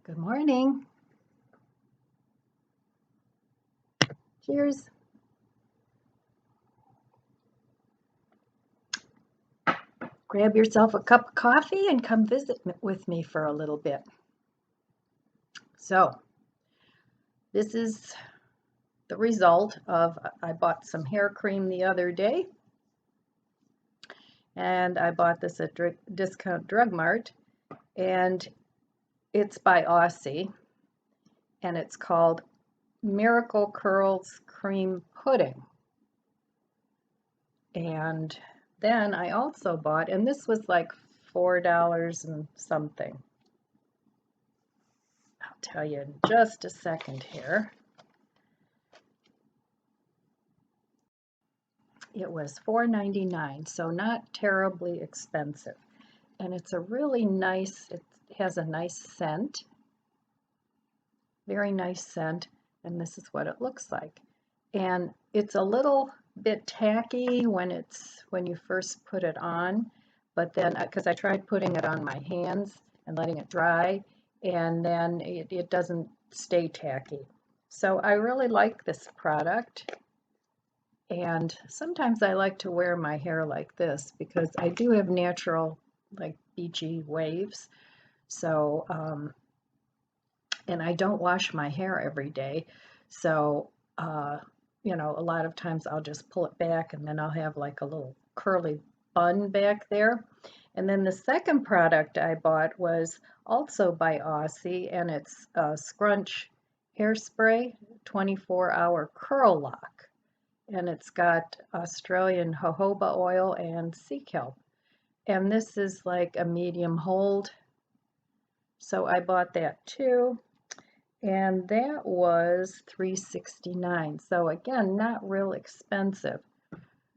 Good morning. Cheers. Grab yourself a cup of coffee and come visit with me for a little bit. So, this is the result of I bought some hair cream the other day, and I bought this at Discount Drug Mart, and it's by Aussie, and it's called Miracle Curls Cream Pudding. And then I also bought, and this was like $4 and something. I'll tell you in just a second here. It was $4.99, so not terribly expensive. And it's a really nice, it has a nice scent, very nice scent, and this is what it looks like. And it's a little bit tacky when you first put it on, but then, because I tried putting it on my hands and letting it dry, and then it doesn't stay tacky. So I really like this product. And sometimes I like to wear my hair like this because I do have natural, like beachy waves. So, and I don't wash my hair every day. So, a lot of times I'll just pull it back and then I'll have like a little curly bun back there. And then the second product I bought was also by Aussie, and it's Scrunch Hairspray 24-hour Curl Lock. And it's got Australian jojoba oil and sea kelp. And this is like a medium hold. So I bought that too. And that was $3.69. So again, not real expensive.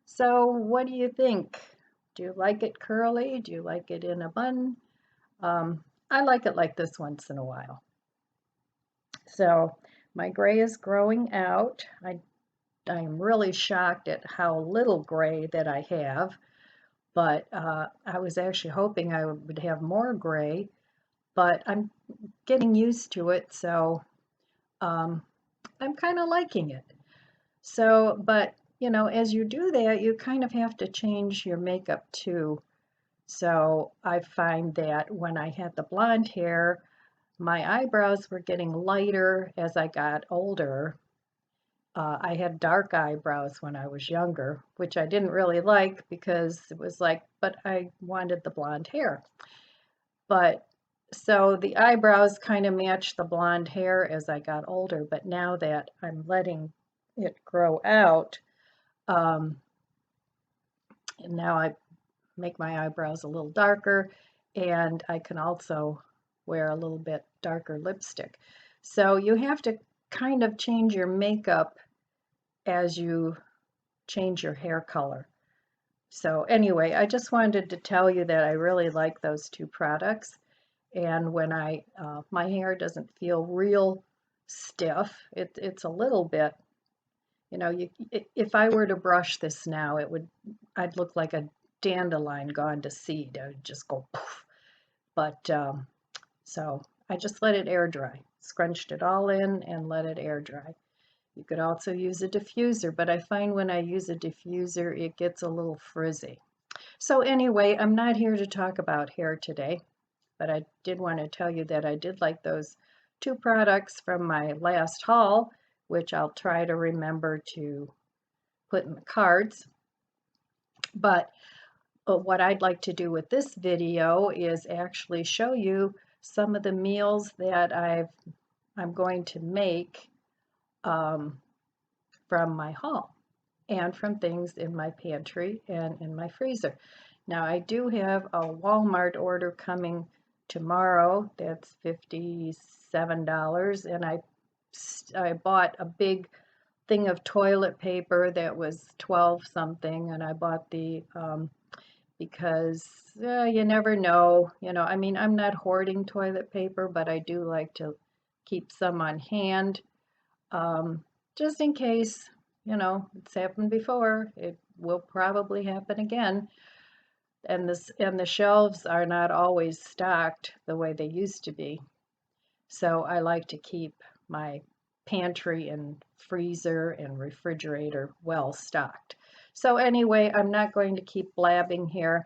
So what do you think? Do you like it curly? Do you like it in a bun? I like it like this once in a while. So my gray is growing out. I'm really shocked at how little gray that I have, but I was actually hoping I would have more gray, but I'm getting used to it, so I'm kind of liking it. So, but as you do that, you kind of have to change your makeup too. So I find that when I had the blonde hair, my eyebrows were getting lighter as I got older. I had dark eyebrows when I was younger, which I didn't really like because it was like, but I wanted the blonde hair. But so the eyebrows kind of matched the blonde hair as I got older, but now that I'm letting it grow out, um, and now I make my eyebrows a little darker, and I can also wear a little bit darker lipstick. So you have to kind of change your makeup as you change your hair color. So anyway, I just wanted to tell you that I really like those two products. And when my hair doesn't feel real stiff, it's a little bit, if I were to brush this now, I'd look like a dandelion gone to seed. I would just go poof. But so I just let it air dry, scrunched it all in and let it air dry. You could also use a diffuser, but I find when I use a diffuser, it gets a little frizzy. So anyway, I'm not here to talk about hair today, but I did want to tell you that I did like those two products from my last haul, which I'll try to remember to put in the cards. But what I'd like to do with this video is actually show you some of the meals that I'm going to make from my haul and from things in my pantry and in my freezer. Now I do have a Walmart order coming tomorrow. That's $57, and I bought a big thing of toilet paper that was 12 something, and I bought the because you never know, I mean, I'm not hoarding toilet paper, but I do like to keep some on hand, just in case, it's happened before. It will probably happen again. And the shelves are not always stocked the way they used to be. So I like to keep my pantry and freezer and refrigerator well stocked. So anyway, I'm not going to keep blabbing here.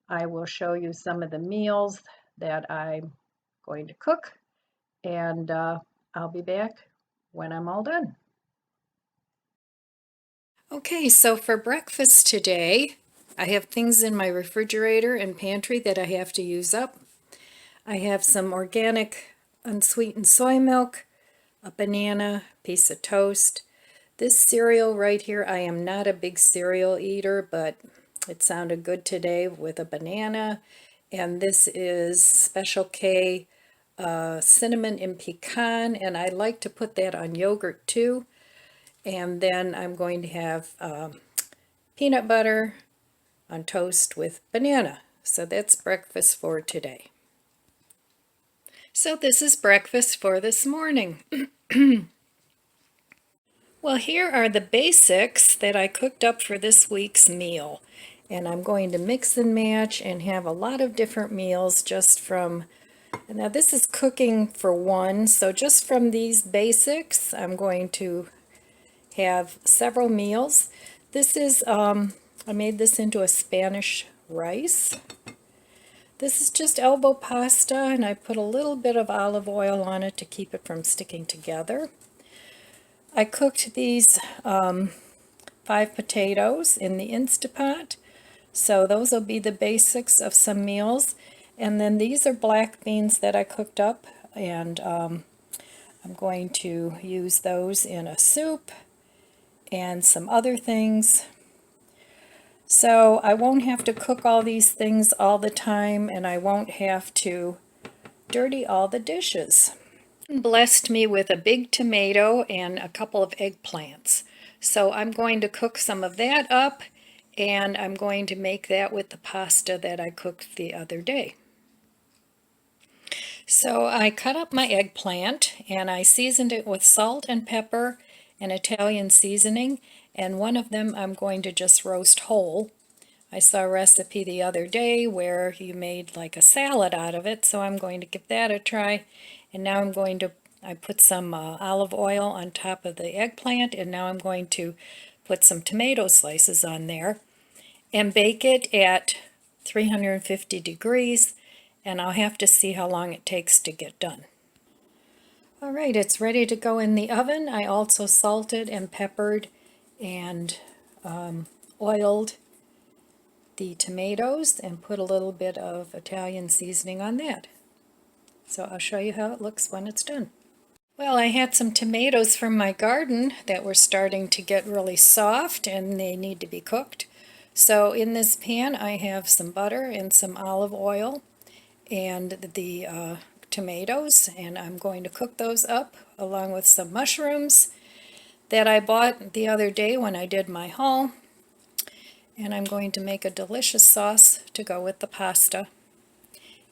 I will show you some of the meals that I'm going to cook, and I'll be back when I'm all done. Okay, so for breakfast today, I have things in my refrigerator and pantry that I have to use up. I have some organic unsweetened soy milk, a banana, piece of toast. This cereal right here, I am not a big cereal eater, but it sounded good today with a banana. And this is Special K cinnamon and pecan, and I like to put that on yogurt too. And then I'm going to have peanut butter on toast with banana. So that's breakfast for today. So this is breakfast for this morning. Well, here are the basics that I cooked up for this week's meal. And I'm going to mix and match and have a lot of different meals just from, now this is cooking for one, so just from these basics, I'm going to have several meals. This is, I made this into a Spanish rice. This is just elbow pasta, and I put a little bit of olive oil on it to keep it from sticking together. I cooked these 5 potatoes in the Instapot, so those will be the basics of some meals. And then these are black beans that I cooked up, and I'm going to use those in a soup and some other things. So I won't have to cook all these things all the time, and I won't have to dirty all the dishes. Blessed me with a big tomato and a couple of eggplants. So I'm going to cook some of that up, and I'm going to make that with the pasta that I cooked the other day. So I cut up my eggplant and I seasoned it with salt and pepper and Italian seasoning, and one of them I'm going to just roast whole. I saw a recipe the other day where you made like a salad out of it, so I'm going to give that a try. And now I put some olive oil on top of the eggplant, and now I'm going to put some tomato slices on there and bake it at 350 degrees, and I'll have to see how long it takes to get done. All right, it's ready to go in the oven. I also salted and peppered and oiled the tomatoes and put a little bit of Italian seasoning on that. So I'll show you how it looks when it's done. Well, I had some tomatoes from my garden that were starting to get really soft and they need to be cooked. So in this pan I have some butter and some olive oil and the tomatoes, and I'm going to cook those up along with some mushrooms that I bought the other day when I did my haul. And I'm going to make a delicious sauce to go with the pasta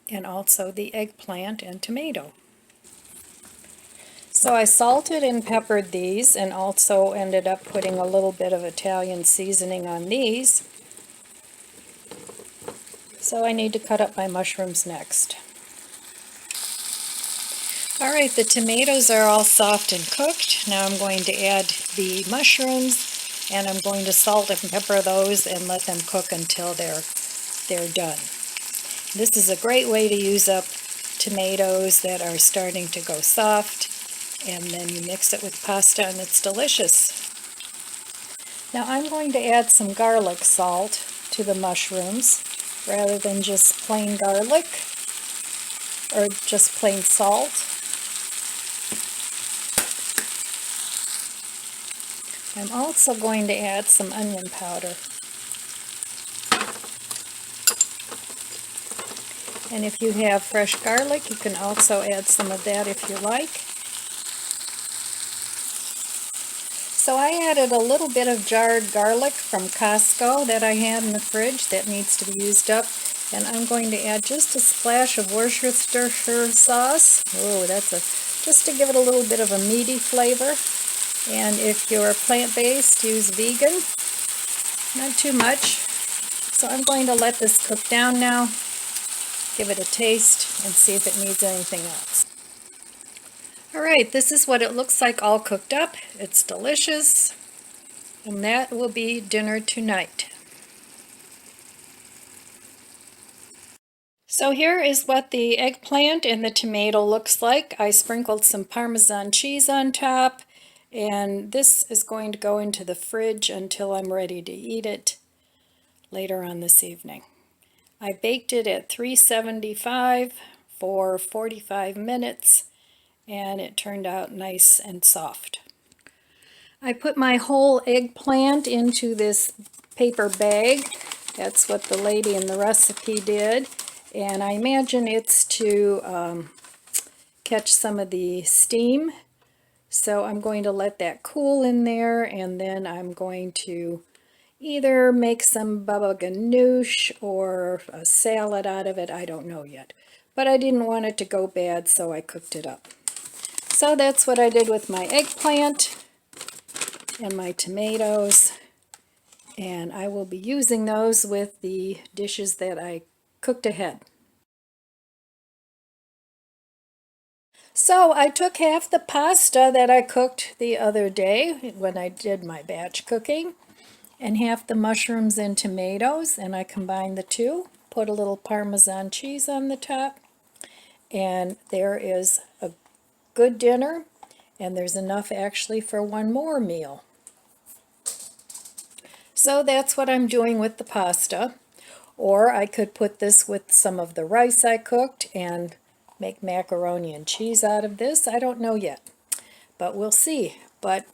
and also the eggplant and tomato. So I salted and peppered these and also ended up putting a little bit of Italian seasoning on these. So I need to cut up my mushrooms next. Alright, the tomatoes are all soft and cooked. Now I'm going to add the mushrooms, and I'm going to salt and pepper those and let them cook until they're done. This is a great way to use up tomatoes that are starting to go soft, and then you mix it with pasta and it's delicious. Now I'm going to add some garlic salt to the mushrooms rather than just plain garlic or just plain salt. I'm also going to add some onion powder. And if you have fresh garlic, you can also add some of that if you like. So I added a little bit of jarred garlic from Costco that I had in the fridge that needs to be used up. And I'm going to add just a splash of Worcestershire sauce. Oh, just to give it a little bit of a meaty flavor. And if you're plant-based, use vegan. Not too much. So I'm going to let this cook down now, give it a taste, and see if it needs anything else. All right, this is what it looks like all cooked up. It's delicious, and that will be dinner tonight. So here is what the eggplant and the tomato looks like. I sprinkled some Parmesan cheese on top, and this is going to go into the fridge until I'm ready to eat it later on this evening. I baked it at 375 for 45 minutes, and it turned out nice and soft. I put my whole eggplant into this paper bag. That's what the lady in the recipe did. And I imagine it's to catch some of the steam. So I'm going to let that cool in there, and then I'm going to either make some baba ganoush or a salad out of it. I don't know yet. But I didn't want it to go bad, so I cooked it up. So that's what I did with my eggplant and my tomatoes. And I will be using those with the dishes that I cooked ahead. So I took half the pasta that I cooked the other day when I did my batch cooking, and half the mushrooms and tomatoes, and I combined the two, put a little Parmesan cheese on the top, and there is a good dinner, and there's enough actually for one more meal. So that's what I'm doing with the pasta. Or I could put this with some of the rice I cooked and make macaroni and cheese out of this. I don't know yet, but we'll see. But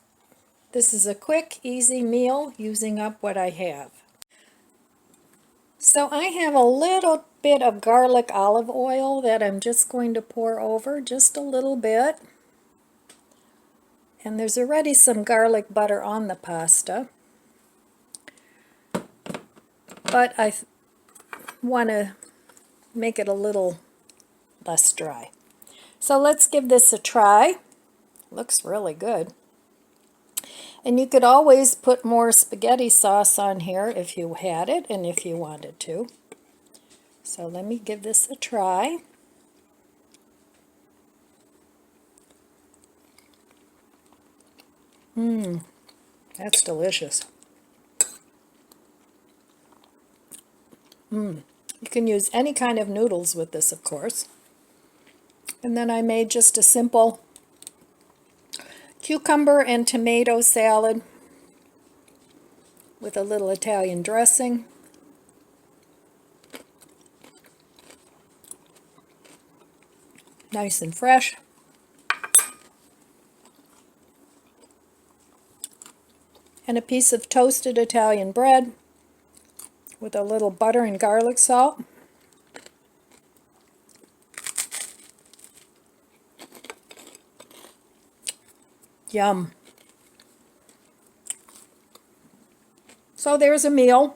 this is a quick, easy meal using up what I have. So I have a little bit of garlic olive oil that I'm just going to pour over, just a little bit. And there's already some garlic butter on the pasta. But I want to make it a little less dry. So let's give this a try. Looks really good. And you could always put more spaghetti sauce on here if you had it and if you wanted to. So let me give this a try. That's delicious. You can use any kind of noodles with this, of course. And then I made just a simple cucumber and tomato salad with a little Italian dressing. Nice and fresh. And a piece of toasted Italian bread with a little butter and garlic salt. Yum. So there's a meal.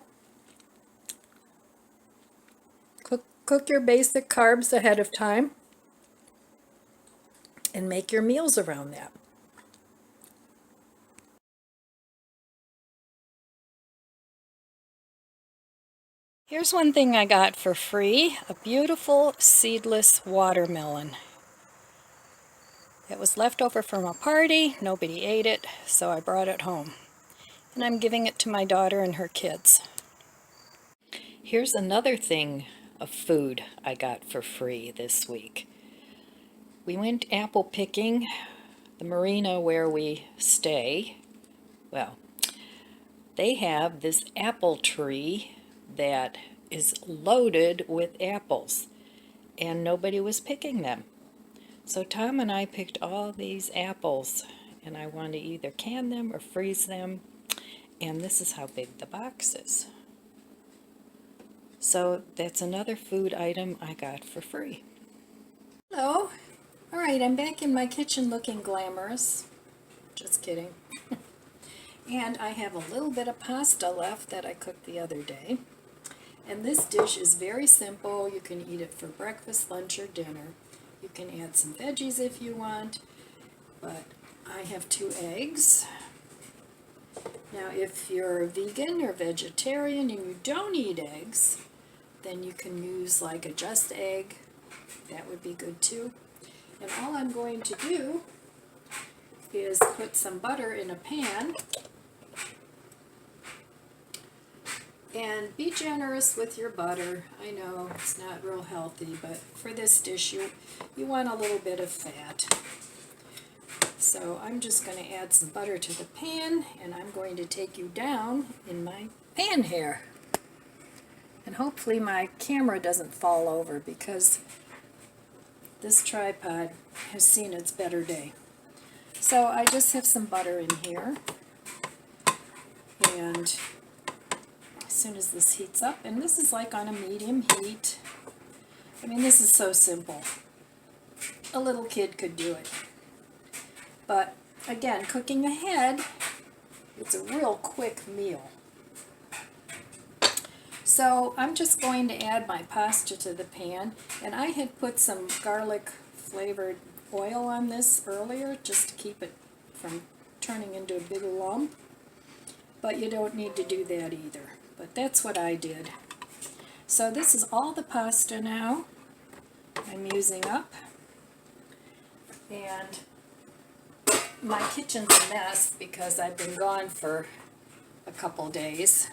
Cook your basic carbs ahead of time and make your meals around that. Here's one thing I got for free, a beautiful seedless watermelon. It was left over from a party, nobody ate it, so I brought it home. And I'm giving it to my daughter and her kids. Here's another thing of food I got for free this week. We went apple picking, the marina where we stay. Well, they have this apple tree that is loaded with apples, and nobody was picking them. So Tom and I picked all these apples, and I want to either can them or freeze them, and this is how big the box is. So that's another food item I got for free. Hello. All right, I'm back in my kitchen looking glamorous. Just kidding. And I have a little bit of pasta left that I cooked the other day. And this dish is very simple. You can eat it for breakfast, lunch, or dinner. You can add some veggies if you want, but I have 2 eggs. Now, if you're a vegan or vegetarian and you don't eat eggs, then you can use like a just egg. That would be good too. And all I'm going to do is put some butter in a pan. And be generous with your butter. I know it's not real healthy, but for this dish you want a little bit of fat. So I'm just going to add some butter to the pan, and I'm going to take you down in my pan here. And hopefully my camera doesn't fall over, because this tripod has seen its better day. So I just have some butter in here, and as soon as this heats up, and this is like on a medium heat. I mean, this is so simple. A little kid could do it. But again, cooking ahead, it's a real quick meal. So I'm just going to add my pasta to the pan, and I had put some garlic flavored oil on this earlier just to keep it from turning into a big lump. But you don't need to do that either. But that's what I did. So this is all the pasta now I'm using up. And my kitchen's a mess because I've been gone for a couple days.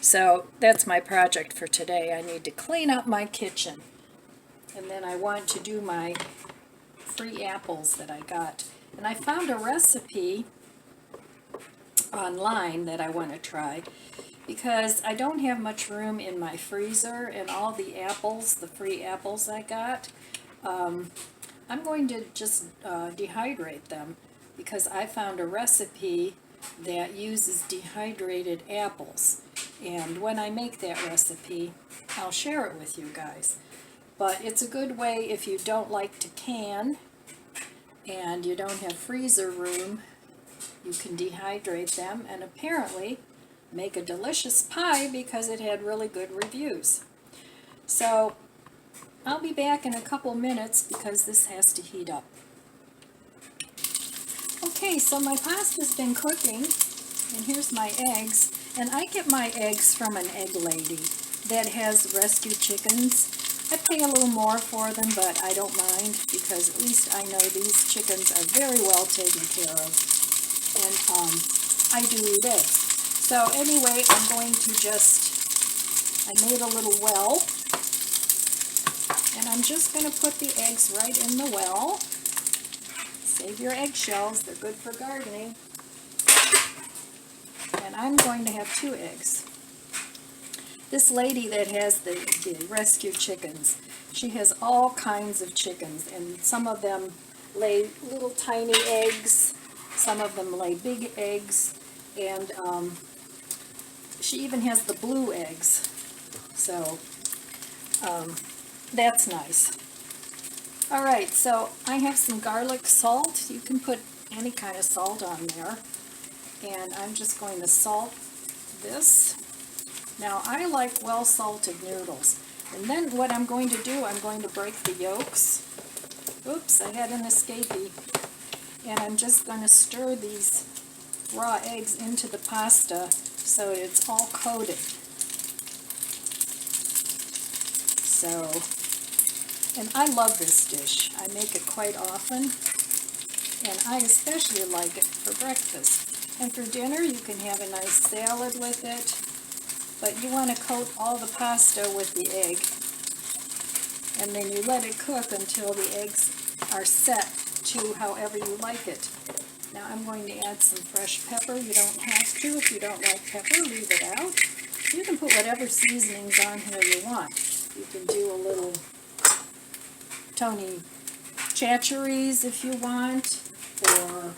So that's my project for today. I need to clean up my kitchen. And then I want to do my free apples that I got. And I found a recipe online that I want to try, because I don't have much room in my freezer, and all the apples, the free apples I got, I'm going to just dehydrate them, because I found a recipe that uses dehydrated apples. And when I make that recipe, I'll share it with you guys. But it's a good way if you don't like to can and you don't have freezer room. You can dehydrate them and apparently make a delicious pie, because it had really good reviews. So I'll be back in a couple minutes because this has to heat up. Okay, so my pasta's been cooking, and here's my eggs. And I get my eggs from an egg lady that has rescue chickens. I pay a little more for them, but I don't mind, because at least I know these chickens are very well taken care of. And I do eat eggs. So anyway, I'm going to I made a little well, and I'm just going to put the eggs right in the well. Save your eggshells, they're good for gardening. And I'm going to have 2 eggs. This lady that has the rescue chickens, she has all kinds of chickens, and some of them lay little tiny eggs, some of them lay big eggs, and she even has the blue eggs. So that's nice. Alright, so I have some garlic salt. You can put any kind of salt on there. And I'm just going to salt this. Now I like well salted noodles. And then what I'm going to do, I'm going to break the yolks. Oops, I had an escapee. And I'm just going to stir these raw eggs into the pasta so it's all coated. So, and I love this dish. I make it quite often, and I especially like it for breakfast. And for dinner, you can have a nice salad with it, but you want to coat all the pasta with the egg, and then you let it cook until the eggs are set to however you like it. Now I'm going to add some fresh pepper. You don't have to. If you don't like pepper, leave it out. You can put whatever seasonings on here you want. You can do a little Tony Chachere's if you want, or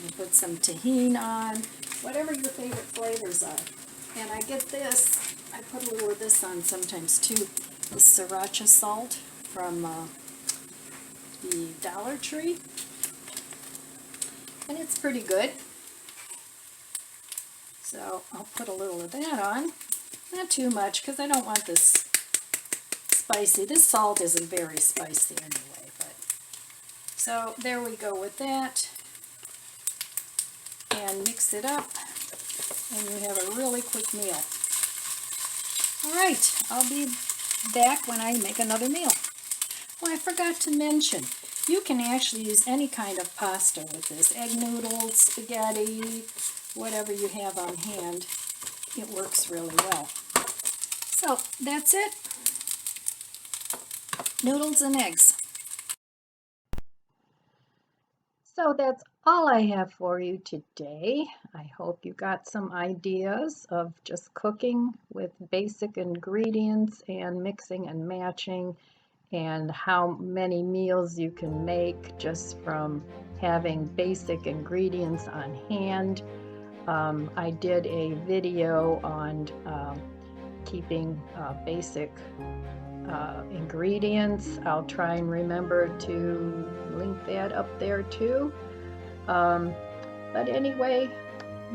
you put some tahini on, whatever your favorite flavors are. And I get this, I put a little of this on sometimes too, the sriracha salt from the Dollar Tree. And it's pretty good. So I'll put a little of that on. Not too much, because I don't want this spicy. This salt isn't very spicy anyway. But so there we go with that. And mix it up, and you have a really quick meal. Alright, I'll be back when I make another meal. Oh, I forgot to mention, you can actually use any kind of pasta with this. Egg noodles, spaghetti, whatever you have on hand. It works really well. So that's it. Noodles and eggs. So that's all I have for you today. I hope you got some ideas of just cooking with basic ingredients and mixing and matching, and how many meals you can make just from having basic ingredients on hand. I did a video on keeping basic ingredients. I'll try and remember to link that up there too. But anyway,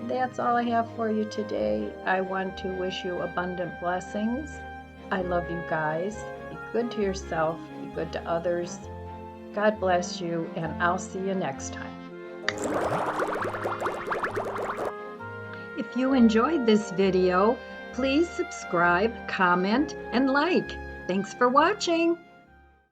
that's all I have for you today. I want to wish you abundant blessings. I love you guys. Be good to yourself, be good to others. God bless you, and I'll see you next time. If you enjoyed this video, please subscribe, comment, and like. Thanks for watching.